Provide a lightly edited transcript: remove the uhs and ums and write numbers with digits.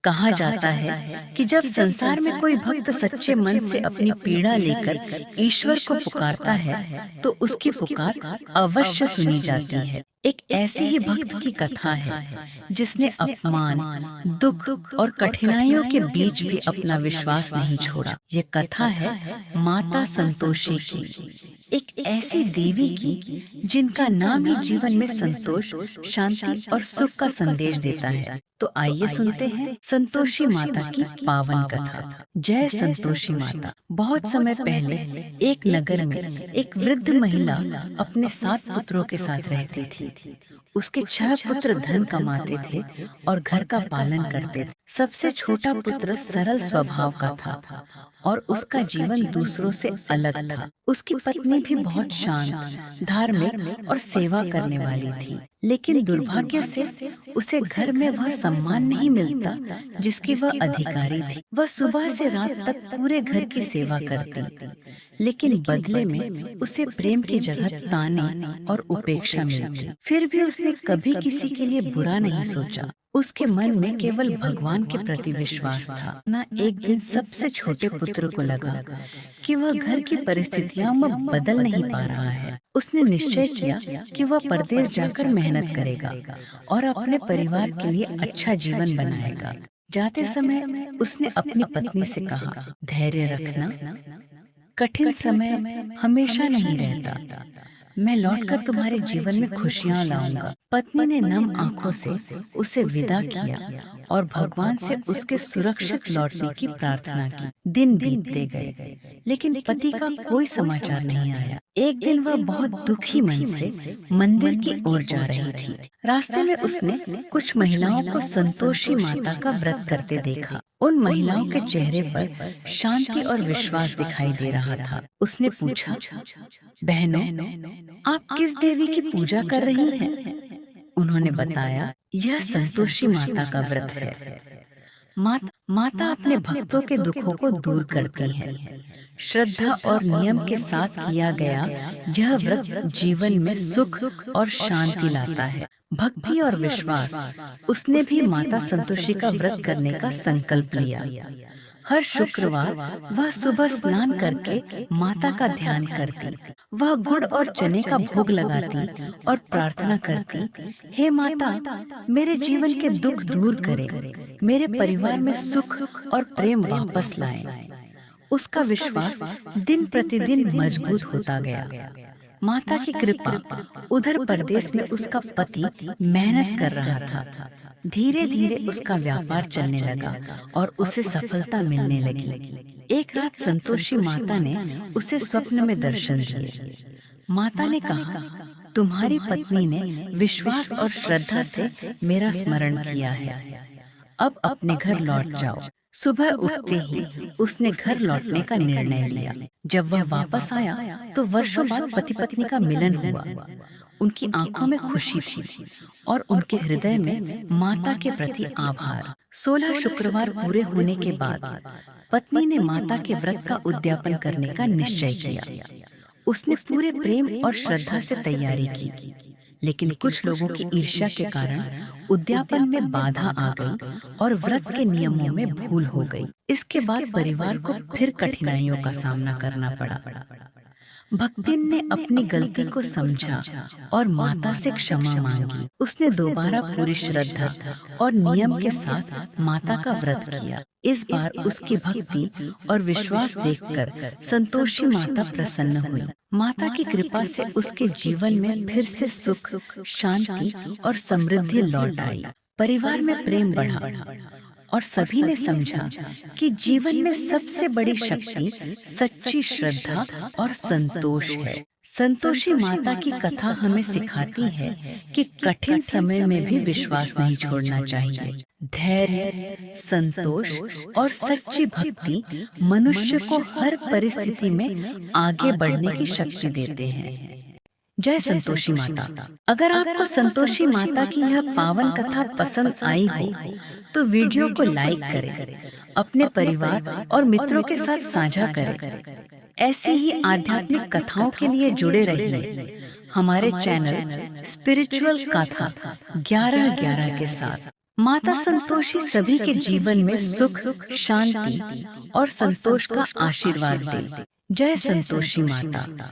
कहा जाता है कि जब संसार में कोई भक्त सच्चे मन से अपनी पीड़ा लेकर ईश्वर को पुकारता है तो उसकी पुकार अवश्य सुनी जाती है। एक ऐसे ही भक्त की कथा है जिसने अपमान, दुख और कठिनाइयों के बीच भी अपना विश्वास नहीं छोड़ा। ये कथा है माता संतोषी की, एक ऐसी देवी की जिनका नाम ही जीवन में संतोष, शांति और सुख का संदेश देता है। तो आइए सुनते हैं संतोषी माता की पावन कथा। जय संतोषी माता। बहुत समय पहले एक नगर में एक वृद्ध महिला अपने 7 पुत्रों के साथ रहती थी। उसके 6 पुत्र धन कमाते थे और घर का पालन करते थे। सबसे छोटा पुत्र सरल स्वभाव का था और उसका जीवन दूसरों से अलग था। उसकी पत्नी भी बहुत शांत, धार्मिक और सेवा करने वाली थी, लेकिन दुर्भाग्य से उसे घर में वह सम्मान नहीं मिलता जिसकी वह अधिकारी थी। वह सुबह से रात तक पूरे घर की सेवा करती, लेकिन बदले में उसे प्रेम की जगह ताने और उपेक्षा मिलती। फिर भी उसने कभी किसी के लिए बुरा नहीं सोचा। उसके मन में केवल भगवान के प्रति विश्वास था। ना एक दिन सबसे छोटे पुत्र को लगा कि वह घर की परिस्थितियां में बदल नहीं पा रहा है। उसने निश्चय किया कि वह परदेश जाकर मेहनत करेगा और अपने परिवार के लिए अच्छा जीवन बनाएगा। जाते समय उसने अपनी पत्नी से कहा, धैर्य रखना, कठिन समय हमेशा नहीं रहता। मैं लौटकर तुम्हारे जीवन में खुशियां लाऊंगा। पत्नी ने नम आंखों से उसे विदा किया और भगवान से उसके सुरक्षित लौटने की प्रार्थना की। दिन बीतते गए, लेकिन पति का कोई समाचार नहीं आया। एक दिन वह बहुत दुखी मन से मंदिर की ओर जा रही थी। रास्ते में उसने कुछ महिलाओं को संतोषी माता का व्रत करते देखा। उन महिलाओं के चेहरे पर शांति और विश्वास दिखाई दे रहा था। उसने पूछा, बहनों, आप किस देवी की पूजा कर रही हैं? उन्होंने बताया, यह संतोषी माता का व्रत है। माता अपने भक्तों के दुखों को दूर करती है। श्रद्धा और नियम के साथ किया गया यह व्रत जीवन में सुख और शांति लाता है। भक्ति और विश्वास। उसने भी माता संतोषी का व्रत करने का संकल्प लिया। हर शुक्रवार वह सुबह स्नान करके माता का ध्यान करती। वह गुड़ और चने का भोग लगाती और प्रार्थना करती, हे माता, मेरे जीवन के दुख दूर करे, मेरे परिवार में सुख और प्रेम वापस लाए। उसका विश्वास दिन प्रतिदिन मजबूत होता गया। माता की कृपा। उधर परदेश में उसका पति मेहनत कर रहा था। धीरे धीरे उसका व्यापार चलने लगा और उसे सफलता मिलने लगी। एक रात संतोषी माता ने उसे स्वप्न में दर्शन दिए। माता ने कहा, तुम्हारी पत्नी ने विश्वास और श्रद्धा से मेरा स्मरण किया है। अब अपने घर लौट जाओ। सुबह उठते ही उसने घर लौटने का निर्णय लिया। जब वह वापस आया तो वर्षों बाद पति पत्नी का मिलन हुआ। उनकी आंखों में खुशी थी और उनके हृदय में माता के प्रति आभार। 16 शुक्रवार पूरे होने के बाद पत्नी ने माता के व्रत का उद्यापन करने का निश्चय किया। उसने पूरे प्रेम और श्रद्धा से तैयारी की, लेकिन कुछ लोगों की ईर्ष्या के कारण उद्यापन में बाधा आ गई और व्रत के नियमों में भूल हो गई। इसके बाद परिवार को फिर कठिनाइयों का सामना करना पड़ा। भक्तिन ने अपनी गलती को समझा और माता से क्षमा मांगी। उसने दोबारा पूरी श्रद्धा और नियम के साथ माता का व्रत किया। इस बार उसकी भक्ति और विश्वास देखकर संतोषी माता प्रसन्न हुई। माता की कृपा से उसके जीवन में फिर से सुख, शांति और समृद्धि लौट आई। परिवार में प्रेम बढ़ा और सभी ने समझा कि जीवन में सबसे बड़ी शक्ति सच्ची श्रद्धा और संतोष है। संतोषी माता की कथा हमें सिखाती है कि कठिन समय में भी विश्वास नहीं छोड़ना चाहिए। धैर्य, संतोष और सच्ची भक्ति मनुष्य को हर परिस्थिति में आगे बढ़ने की शक्ति देते हैं। जय संतोषी माता। अगर आपको संतोषी माता की यह पावन कथा पसंद आई हो तो वीडियो को लाइक करें, अपने परिवार और मित्रों के साथ साझा करें। ऐसी ही आध्यात्मिक कथाओं के लिए जुड़े रहिए हमारे चैनल स्पिरिचुअल कथा 1111 के साथ। माता संतोषी सभी के जीवन में सुख, शांति और संतोष का आशीर्वाद दे। जय संतोषी माता।